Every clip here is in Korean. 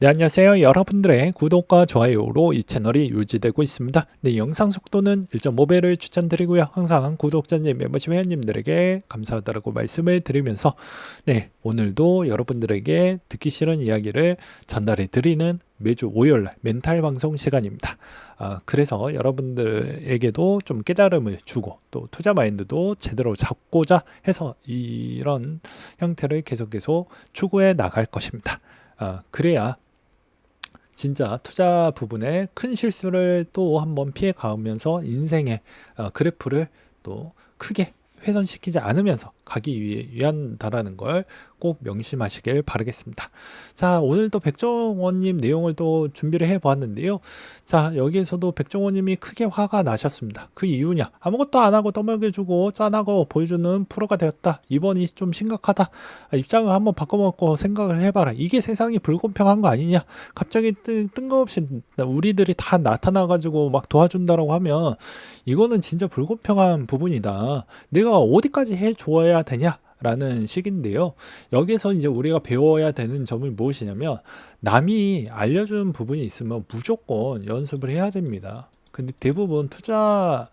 네, 안녕하세요. 여러분들의 구독과 좋아요로 이 채널이 유지되고 있습니다. 네, 영상 속도는 1.5배를 추천드리고요. 항상 구독자님, 멤버십 회원님들에게 감사하다고 말씀을 드리면서 네, 오늘도 여러분들에게 듣기 싫은 이야기를 전달해 드리는 매주 월요일날 멘탈 방송 시간입니다. 그래서 여러분들에게도 좀 깨달음을 주고 또 투자 마인드도 제대로 잡고자 해서 이런 형태를 계속 추구해 나갈 것입니다. 그래야 진짜 투자 부분에 큰 실수를 또 한번 피해 가면서 인생의 그래프를 또 크게 훼손시키지 않으면서 가기 위한다라는 걸 꼭 명심하시길 바라겠습니다. 자, 오늘도 백종원님 내용을 또 준비를 해 보았는데요. 자, 여기에서도 백종원님이 크게 화가 나셨습니다. 그 이유냐? 아무것도 안 하고 떠먹여주고 짠하고 보여주는 프로가 되었다. 이번이 좀 심각하다. 입장을 한번 바꿔먹고 생각을 해봐라. 이게 세상이 불공평한 거 아니냐? 갑자기 뜬금없이 우리들이 다 나타나가지고 막 도와준다라고 하면 이거는 진짜 불공평한 부분이다. 내가 어디까지 해줘야 되냐? 라는 식인데요. 여기서 이제 우리가 배워야 되는 점이 무엇이냐면 남이 알려준 부분이 있으면 무조건 연습을 해야 됩니다. 근데 대부분 투자나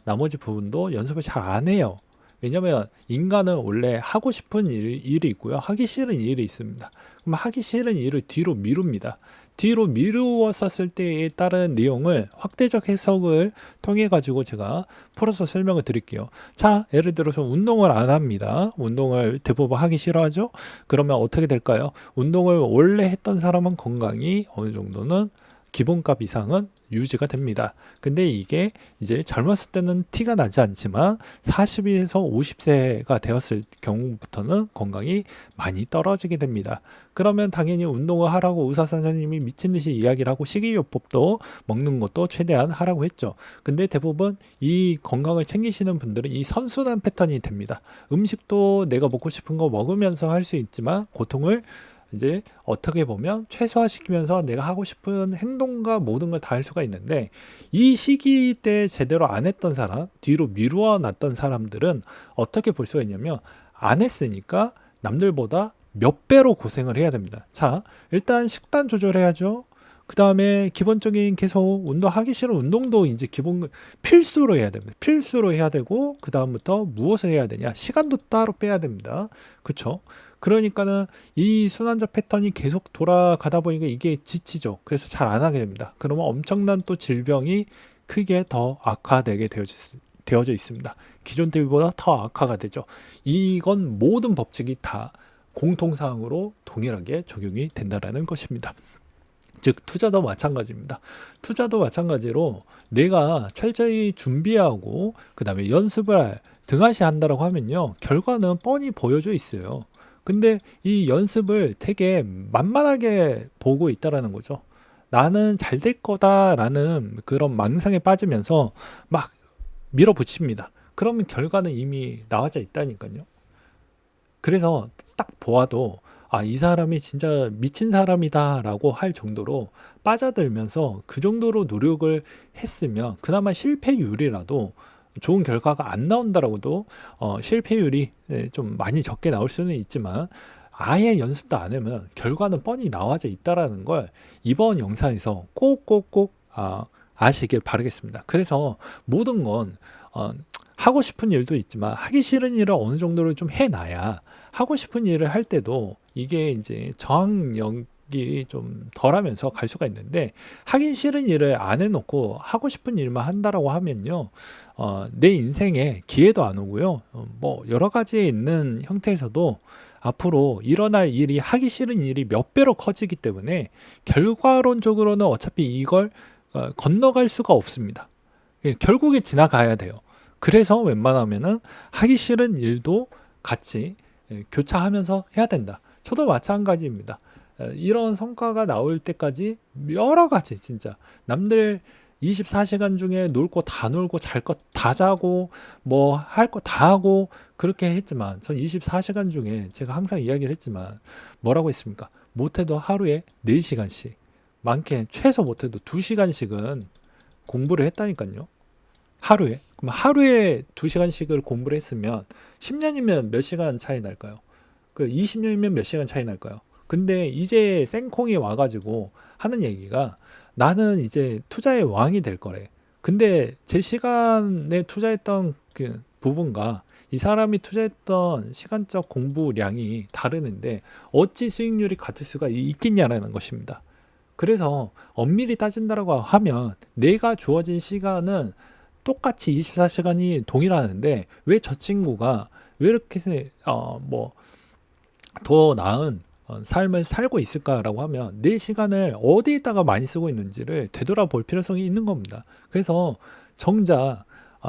나머지 부분도 연습을 잘 안 해요. 왜냐면 인간은 원래 하고 싶은 일이 있고요. 하기 싫은 일이 있습니다. 그럼 하기 싫은 일을 뒤로 미룹니다. 뒤로 미루었었을 때에 따른 내용을 확대적 해석을 통해 가지고 제가 풀어서 설명을 드릴게요. 자, 예를 들어서 운동을 안 합니다. 운동을 대부분 하기 싫어하죠? 그러면 어떻게 될까요? 운동을 원래 했던 사람은 건강이 어느 정도는 기본값 이상은 유지가 됩니다. 근데 이게 이제 젊었을 때는 티가 나지 않지만 40에서 50세가 되었을 경우부터는 건강이 많이 떨어지게 됩니다. 그러면 당연히 운동을 하라고 의사 선생님이 미친 듯이 이야기를 하고 식이요법도 먹는 것도 최대한 하라고 했죠. 근데 대부분 이 건강을 챙기시는 분들은 이 선순환 패턴이 됩니다. 음식도 내가 먹고 싶은 거 먹으면서 할 수 있지만 고통을 이제 어떻게 보면 최소화시키면서 내가 하고 싶은 행동과 모든 걸 다 할 수가 있는데 이 시기 때 제대로 안 했던 사람, 뒤로 미루어 놨던 사람들은 어떻게 볼 수가 있냐면 안 했으니까 남들보다 몇 배로 고생을 해야 됩니다. 자, 일단 식단 조절해야죠. 그 다음에 기본적인 계속 운동하기 싫은 운동도 이제 기본 필수로 해야 됩니다. 필수로 해야 되고 그 다음부터 무엇을 해야 되냐? 시간도 따로 빼야 됩니다. 그렇죠? 그러니까는 이 순환적 패턴이 계속 돌아가다 보니까 이게 지치죠. 그래서 잘 안 하게 됩니다. 그러면 엄청난 또 질병이 크게 더 악화되게 되어져 있습니다. 기존 대비보다 더 악화가 되죠. 이건 모든 법칙이 다 공통사항으로 동일하게 적용이 된다라는 것입니다. 즉 투자도 마찬가지입니다. 투자도 마찬가지로 내가 철저히 준비하고 그 다음에 연습을 등한시 한다라고 하면요. 결과는 뻔히 보여져 있어요. 근데 이 연습을 되게 만만하게 보고 있다라는 거죠. 나는 잘 될 거다라는 그런 망상에 빠지면서 막 밀어붙입니다. 그러면 결과는 이미 나와져 있다니까요. 그래서 딱 보아도 이 사람이 진짜 미친 사람이다라고 할 정도로 빠져들면서 그 정도로 노력을 했으면 그나마 실패율이라도 좋은 결과가 안 나온다라고도 실패율이 좀 많이 적게 나올 수는 있지만 아예 연습도 안 하면 결과는 뻔히 나와져 있다라는 걸 이번 영상에서 꼭꼭꼭 아시길 바라겠습니다. 그래서 모든 건 하고 싶은 일도 있지만 하기 싫은 일을 어느 정도로 좀 해놔야 하고 싶은 일을 할 때도 이게 이제 저항력이 좀 덜하면서 갈 수가 있는데 하기 싫은 일을 안 해놓고 하고 싶은 일만 한다라고 하면요 내 인생에 기회도 안 오고요 뭐 여러 가지에 있는 형태에서도 앞으로 일어날 일이 하기 싫은 일이 몇 배로 커지기 때문에 결과론적으로는 어차피 이걸 건너갈 수가 없습니다. 결국에 지나가야 돼요. 그래서 웬만하면은 하기 싫은 일도 같이 교차하면서 해야 된다. 저도 마찬가지입니다. 이런 성과가 나올 때까지 여러 가지 진짜 남들 24시간 중에 놀 거 다 놀고 잘 거 다 자고 뭐 할 거 다 하고 그렇게 했지만 전 24시간 중에 제가 항상 이야기를 했지만 뭐라고 했습니까? 못해도 하루에 4시간씩 많게 최소 못해도 2시간씩은 공부를 했다니까요. 하루에. 그럼 하루에 2시간씩을 공부를 했으면 10년이면 몇 시간 차이 날까요? 그 20년이면 몇 시간 차이 날까요? 그 근데 이제 생콩이 와가지고 하는 얘기가 나는 이제 투자의 왕이 될 거래. 근데 제 시간에 투자했던 그 부분과 이 사람이 투자했던 시간적 공부량이 다르는데 어찌 수익률이 같을 수가 있겠냐라는 것입니다. 그래서 엄밀히 따진다라고 하면 내가 주어진 시간은 똑같이 24시간이 동일하는데 왜 저 친구가 왜 이렇게 더 나은 삶을 살고 있을까라고 하면 내 시간을 어디에다가 많이 쓰고 있는지를 되돌아볼 필요성이 있는 겁니다. 그래서 정작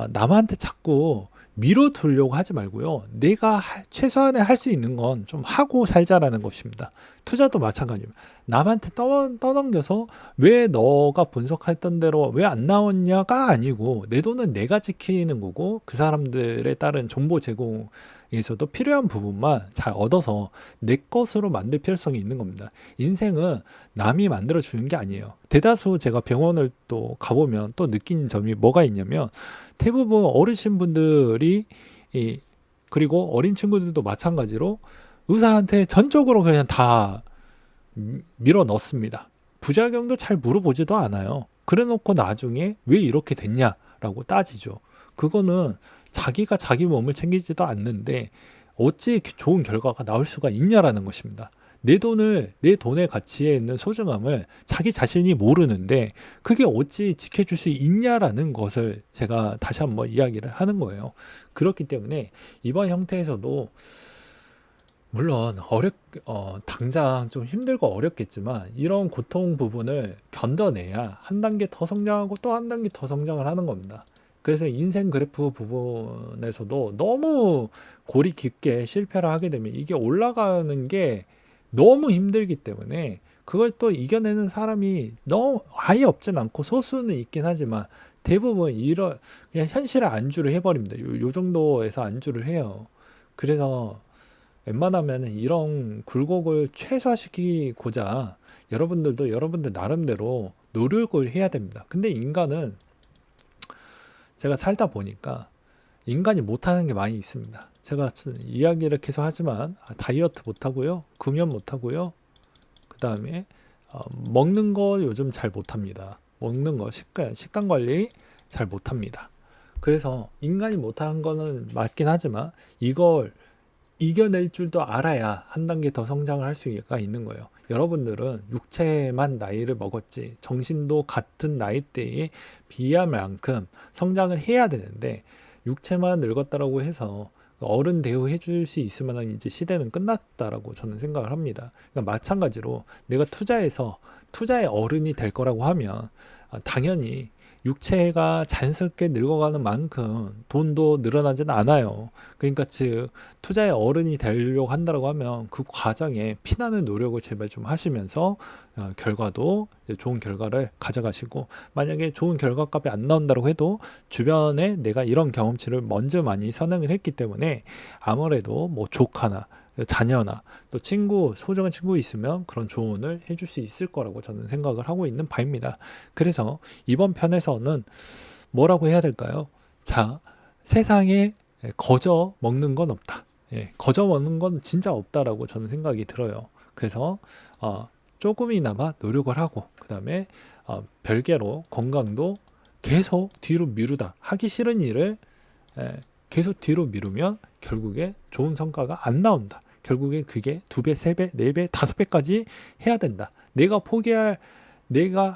남한테 자꾸 밀어두려고 하지 말고요. 내가 최소한의 할 수 있는 건 좀 하고 살자라는 것입니다. 투자도 마찬가지입니다. 남한테 떠넘겨서 왜 너가 분석했던 대로 왜 안 나왔냐가 아니고 내 돈은 내가 지키는 거고 그 사람들에 따른 정보 제공에서도 필요한 부분만 잘 얻어서 내 것으로 만들 필요성이 있는 겁니다. 인생은 남이 만들어 주는 게 아니에요. 대다수 제가 병원을 또 가보면 또 느낀 점이 뭐가 있냐면 대부분 어르신분들이 그리고 어린 친구들도 마찬가지로 의사한테 전적으로 그냥 다 밀어 넣습니다. 부작용도 잘 물어보지도 않아요. 그래 놓고 나중에 왜 이렇게 됐냐라고 따지죠. 그거는 자기가 자기 몸을 챙기지도 않는데 어찌 좋은 결과가 나올 수가 있냐라는 것입니다. 내 돈의 가치에 있는 소중함을 자기 자신이 모르는데 그게 어찌 지켜줄 수 있냐라는 것을 제가 다시 한번 이야기를 하는 거예요. 그렇기 때문에 이번 형태에서도 물론 당장 좀 힘들고 어렵겠지만 이런 고통 부분을 견뎌내야 한 단계 더 성장하고 또 한 단계 더 성장을 하는 겁니다. 그래서 인생 그래프 부분에서도 너무 골이 깊게 실패를 하게 되면 이게 올라가는 게 너무 힘들기 때문에 그걸 또 이겨내는 사람이 너무 아예 없진 않고 소수는 있긴 하지만 대부분 그냥 현실에 안주를 해버립니다. 요 정도에서 안주를 해요. 그래서 웬만하면 이런 굴곡을 최소화시키고자 여러분들도 여러분들 나름대로 노력을 해야 됩니다. 근데 인간은 제가 살다 보니까 인간이 못하는 게 많이 있습니다. 제가 이야기를 계속 하지만 다이어트 못하고요. 금연 못하고요. 그 다음에 먹는 거 요즘 잘 못합니다. 먹는 거 식단 관리 잘 못합니다. 그래서 인간이 못하는 거는 맞긴 하지만 이걸 이겨낼 줄도 알아야 한 단계 더 성장을 할 수가 있는 거예요. 여러분들은 육체만 나이를 먹었지 정신도 같은 나이대에 비할 만큼 성장을 해야 되는데 육체만 늙었다라고 해서 어른 대우해 줄 수 있을 만한 이제 시대는 끝났다라고 저는 생각을 합니다. 그러니까 마찬가지로 내가 투자해서 투자의 어른이 될 거라고 하면 당연히 육체가 자연스럽게 늙어가는 만큼 돈도 늘어나진 않아요. 그러니까 즉 투자의 어른이 되려고 한다고 하면 그 과정에 피나는 노력을 제발 좀 하시면서 결과도 좋은 결과를 가져가시고 만약에 좋은 결과값이 안 나온다고 해도 주변에 내가 이런 경험치를 먼저 많이 선행을 했기 때문에 아무래도 뭐 조카나 자녀나 또 소중한 친구 있으면 그런 조언을 해줄 수 있을 거라고 저는 생각을 하고 있는 바입니다. 그래서 이번 편에서는 뭐라고 해야 될까요? 자, 세상에 거저 먹는 건 없다. 거저 먹는 건 진짜 없다라고 저는 생각이 들어요. 그래서 조금이나마 노력을 하고 그 다음에 별개로 건강도 계속 뒤로 미루다. 하기 싫은 일을 계속 뒤로 미루면 결국에 좋은 성과가 안 나온다. 결국에 그게 2배, 3배, 4배, 5배까지 해야 된다. 내가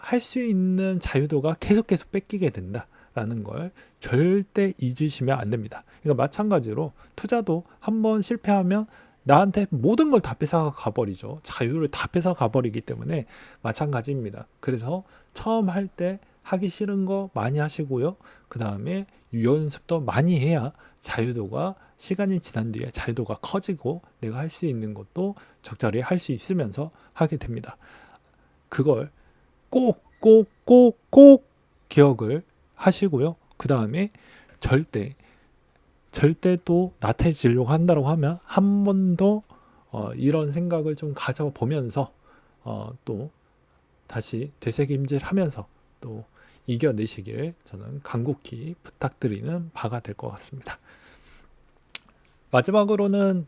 할 수 있는 자유도가 계속 뺏기게 된다라는 걸 절대 잊으시면 안 됩니다. 그러니까 마찬가지로 투자도 한번 실패하면 나한테 모든 걸 다 뺏어 가버리죠. 자유를 다 뺏어 가버리기 때문에 마찬가지입니다. 그래서 처음 할 때 하기 싫은 거 많이 하시고요. 그 다음에 연습도 많이 해야 자유도가 시간이 지난 뒤에 자유도가 커지고 내가 할 수 있는 것도 적절히 할 수 있으면서 하게 됩니다. 그걸 꼭 기억을 하시고요. 그 다음에 절대 또 나태해지려고 한다고 하면 한 번 더 이런 생각을 좀 가져보면서 또 다시 되새김질하면서 또 이겨내시길 저는 간곡히 부탁드리는 바가 될 것 같습니다. 마지막으로는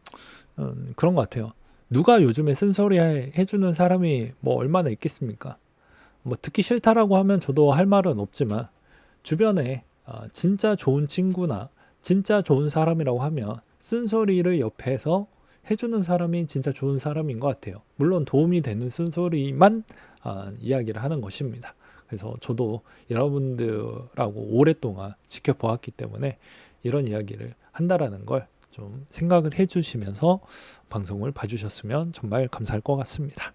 그런 것 같아요. 누가 요즘에 쓴소리 해주는 사람이 뭐 얼마나 있겠습니까? 뭐 듣기 싫다라고 하면 저도 할 말은 없지만 주변에 진짜 좋은 친구나 진짜 좋은 사람이라고 하면 쓴소리를 옆에서 해주는 사람이 진짜 좋은 사람인 것 같아요. 물론 도움이 되는 쓴소리만 이야기를 하는 것입니다. 그래서 저도 여러분들하고 오랫동안 지켜보았기 때문에 이런 이야기를 한다라는 걸 좀 생각을 해주시면서 방송을 봐주셨으면 정말 감사할 것 같습니다.